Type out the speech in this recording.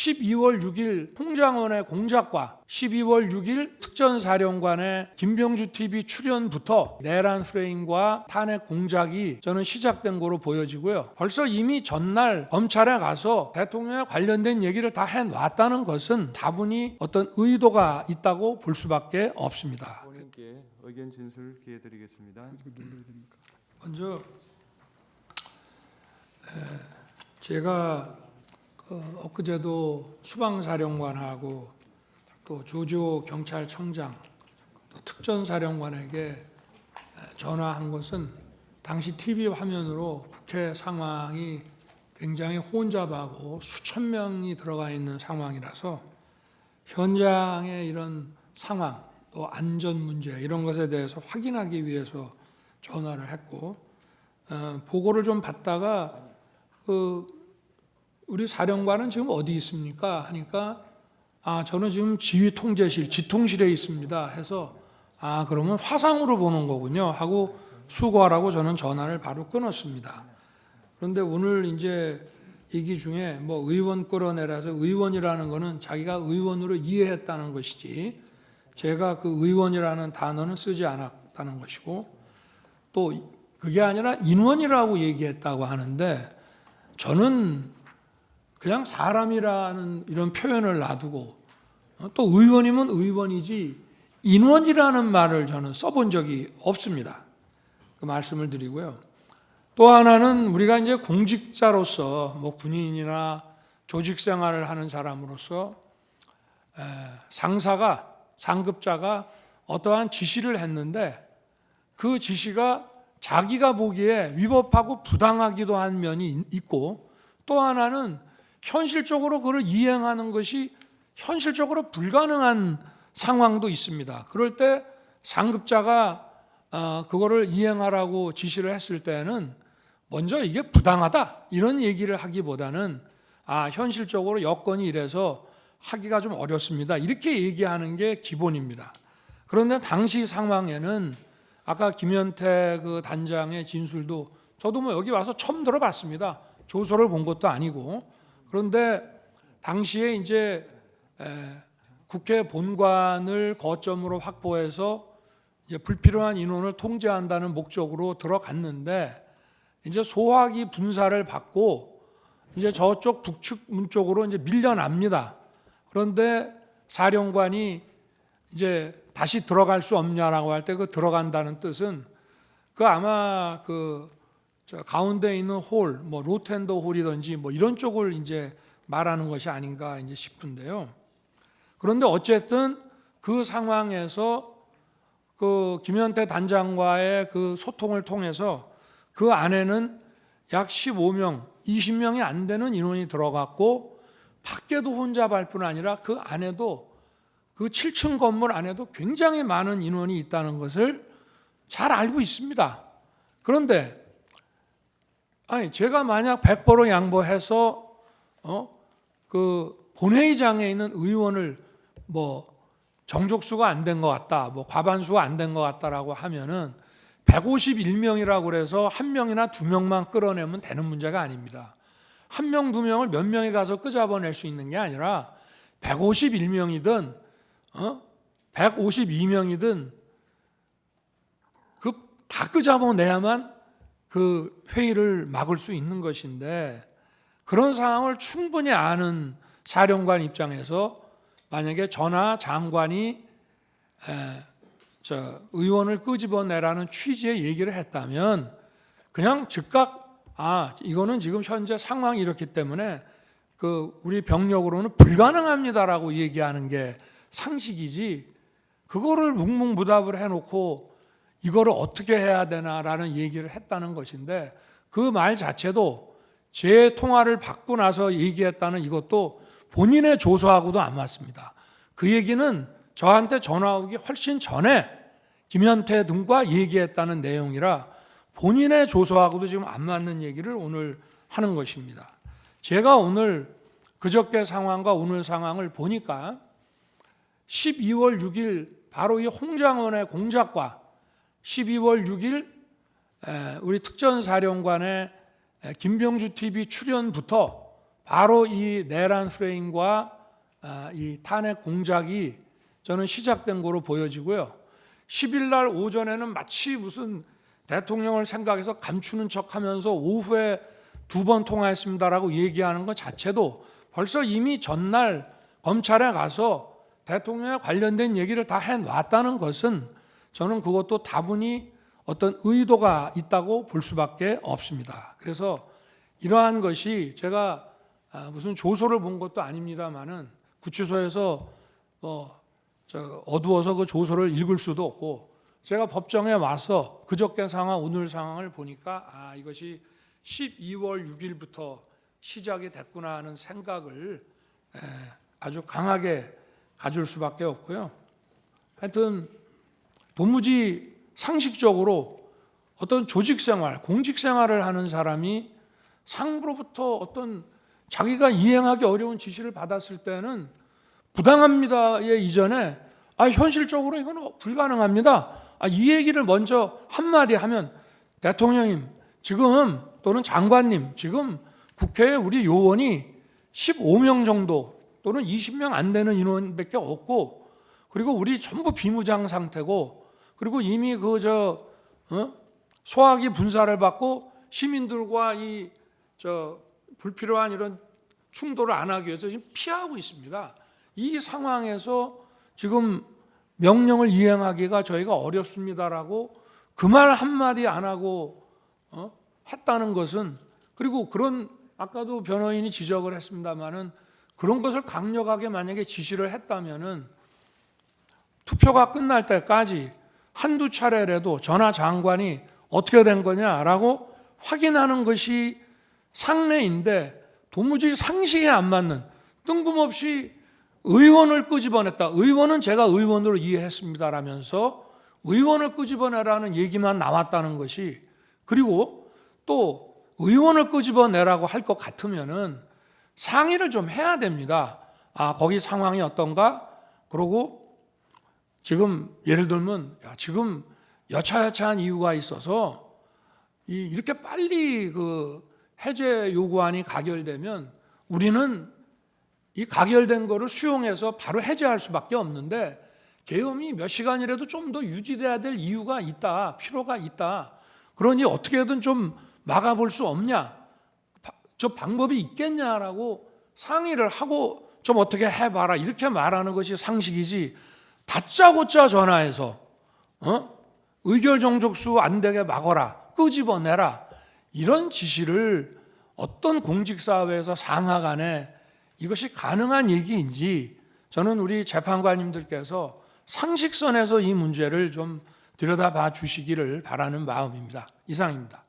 12월 6일 홍장원의 공작과 12월 6일 특전사령관의 김병주 TV 출연부터 내란 프레임과 탄핵 공작이 저는 시작된 거로 보여지고요. 벌써 이미 전날 검찰에 가서 대통령에 관련된 얘기를 다 해놨다는 것은 다분히 어떤 의도가 있다고 볼 수밖에 없습니다. 본인께 의견 진술 기회 드리겠습니다. 먼저 제가 엊그제도 수방사령관하고 또 조지호 경찰청장 또 특전사령관에게 전화한 것은 당시 TV 화면으로 국회 상황이 굉장히 혼잡하고 수천 명이 들어가 있는 상황이라서 현장의 이런 상황 또 안전 문제 이런 것에 대해서 확인하기 위해서 전화를 했고 보고를 좀 받다가 우리 사령관은 지금 어디 있습니까? 하니까 저는 지금 지휘통제실, 지통실에 있습니다 해서 그러면 화상으로 보는 거군요 하고 수고하라고 저는 전화를 바로 끊었습니다. 그런데 오늘 이제 얘기 중에 뭐 의원 끌어내라서 의원이라는 거는 자기가 의원으로 이해했다는 것이지 제가 그 의원이라는 단어는 쓰지 않았다는 것이고 또 그게 아니라 인원이라고 얘기했다고 하는데 저는 그냥 사람이라는 이런 표현을 놔두고 또 의원이면 의원이지 인원이라는 말을 저는 써본 적이 없습니다. 그 말씀을 드리고요. 또 하나는 우리가 이제 공직자로서 뭐 군인이나 조직 생활을 하는 사람으로서 상급자가 어떠한 지시를 했는데 그 지시가 자기가 보기에 위법하고 부당하기도 한 면이 있고 또 하나는 현실적으로 그걸 이행하는 것이 현실적으로 불가능한 상황도 있습니다. 그럴 때 상급자가 그거를 이행하라고 지시를 했을 때는 먼저 이게 부당하다 이런 얘기를 하기보다는 현실적으로 여건이 이래서 하기가 좀 어렵습니다. 이렇게 얘기하는 게 기본입니다. 그런데 당시 상황에는 아까 김현태 그 단장의 진술도 저도 뭐 여기 와서 처음 들어봤습니다. 조서를 본 것도 아니고. 그런데 당시에 이제 국회 본관을 거점으로 확보해서 이제 불필요한 인원을 통제한다는 목적으로 들어갔는데 이제 소화기 분사를 받고 이제 저쪽 북측 문 쪽으로 이제 밀려납니다. 그런데 사령관이 이제 다시 들어갈 수 없냐라고 할 때 그 들어간다는 뜻은 그 아마 저 가운데 있는 홀, 뭐 로텐더 홀이든지 뭐 이런 쪽을 이제 말하는 것이 아닌가 이제 싶은데요. 그런데 어쨌든 그 상황에서 그 김현태 단장과의 그 소통을 통해서 그 안에는 약 15명, 20명이 안 되는 인원이 들어갔고 밖에도 혼잡할 뿐 아니라 그 안에도 그 7층 건물 안에도 굉장히 많은 인원이 있다는 것을 잘 알고 있습니다. 그런데 제가 만약 100% 양보해서 그 본회의장에 있는 의원을 뭐 정족수가 안 된 것 같다, 뭐 과반수가 안 된 것 같다라고 하면은 151명이라고 그래서 한 명이나 두 명만 끌어내면 되는 문제가 아닙니다. 한 명, 두 명을 몇 명이 가서 끄잡아낼 수 있는 게 아니라 151명이든 152명이든 그 다 끄잡아내야만 그 회의를 막을 수 있는 것인데 그런 상황을 충분히 아는 사령관 입장에서 만약에 전하 장관이 의원을 끄집어내라는 취지의 얘기를 했다면 그냥 즉각 이거는 지금 현재 상황이 이렇기 때문에 그 우리 병력으로는 불가능합니다라고 얘기하는 게 상식이지 그거를 묵묵부답을 해놓고 이거를 어떻게 해야 되나라는 얘기를 했다는 것인데 그 말 자체도 제 통화를 받고 나서 얘기했다는 이것도 본인의 조서하고도 안 맞습니다. 그 얘기는 저한테 전화 오기 훨씬 전에 김현태 등과 얘기했다는 내용이라 본인의 조서하고도 지금 안 맞는 얘기를 오늘 하는 것입니다. 제가 오늘 그저께 상황과 오늘 상황을 보니까 12월 6일 바로 이 홍장원의 공작과 12월 6일 우리 특전사령관의 김병주 TV 출연부터 바로 이 내란 프레임과 이 탄핵 공작이 저는 시작된 거로 보여지고요. 10일 날 오전에는 마치 무슨 대통령을 생각해서 감추는 척하면서 오후에 2번 통화했습니다라고 얘기하는 것 자체도 벌써 이미 전날 검찰에 가서 대통령에 관련된 얘기를 다 해놨다는 것은 저는 그것도 다분히 어떤 의도가 있다고 볼 수밖에 없습니다. 그래서 이러한 것이 제가 무슨 조서를 본 것도 아닙니다만은 구치소에서 어두워서 그 조서를 읽을 수도 없고 제가 법정에 와서 그저께 상황 오늘 상황을 보니까 이것이 12월 6일부터 시작이 됐구나 하는 생각을 아주 강하게 가질 수밖에 없고요. 하여튼 도무지 상식적으로 어떤 조직생활, 공직생활을 하는 사람이 상부로부터 어떤 자기가 이행하기 어려운 지시를 받았을 때는 부당합니다의 이전에 현실적으로 이건 불가능합니다. 이 얘기를 먼저 한마디 하면 대통령님 지금 또는 장관님 지금 국회에 우리 요원이 15명 정도 또는 20명 안 되는 인원밖에 없고 그리고 우리 전부 비무장 상태고 그리고 이미 소화기 분사를 받고 시민들과 불필요한 이런 충돌을 안 하기 위해서 지금 피하고 있습니다. 이 상황에서 지금 명령을 이행하기가 저희가 어렵습니다라고 그 말 한마디 안 하고 했다는 것은 그리고 그런 아까도 변호인이 지적을 했습니다마는 그런 것을 강력하게 만약에 지시를 했다면은 투표가 끝날 때까지 한두 차례라도 전하 장관이 어떻게 된 거냐라고 확인하는 것이 상례인데 도무지 상식에 안 맞는 뜬금없이 의원을 끄집어냈다. 의원은 제가 의원으로 이해했습니다라면서 의원을 끄집어내라는 얘기만 나왔다는 것이 그리고 또 의원을 끄집어내라고 할 것 같으면은 상의를 좀 해야 됩니다. 거기 상황이 어떤가? 그러고 지금 예를 들면 지금 여차여차한 이유가 있어서 이렇게 빨리 그 해제 요구안이 가결되면 우리는 이 가결된 거를 수용해서 바로 해제할 수밖에 없는데 계엄이 몇 시간이라도 좀 더 유지돼야 될 이유가 있다, 필요가 있다. 그러니 어떻게든 좀 막아볼 수 없냐? 저 방법이 있겠냐라고 상의를 하고 좀 어떻게 해봐라 이렇게 말하는 것이 상식이지. 다짜고짜 전화해서 의결 정족수 안 되게 막아라, 끄집어내라 이런 지시를 어떤 공직사회에서 상하간에 이것이 가능한 얘기인지 저는 우리 재판관님들께서 상식선에서 이 문제를 좀 들여다봐 주시기를 바라는 마음입니다. 이상입니다.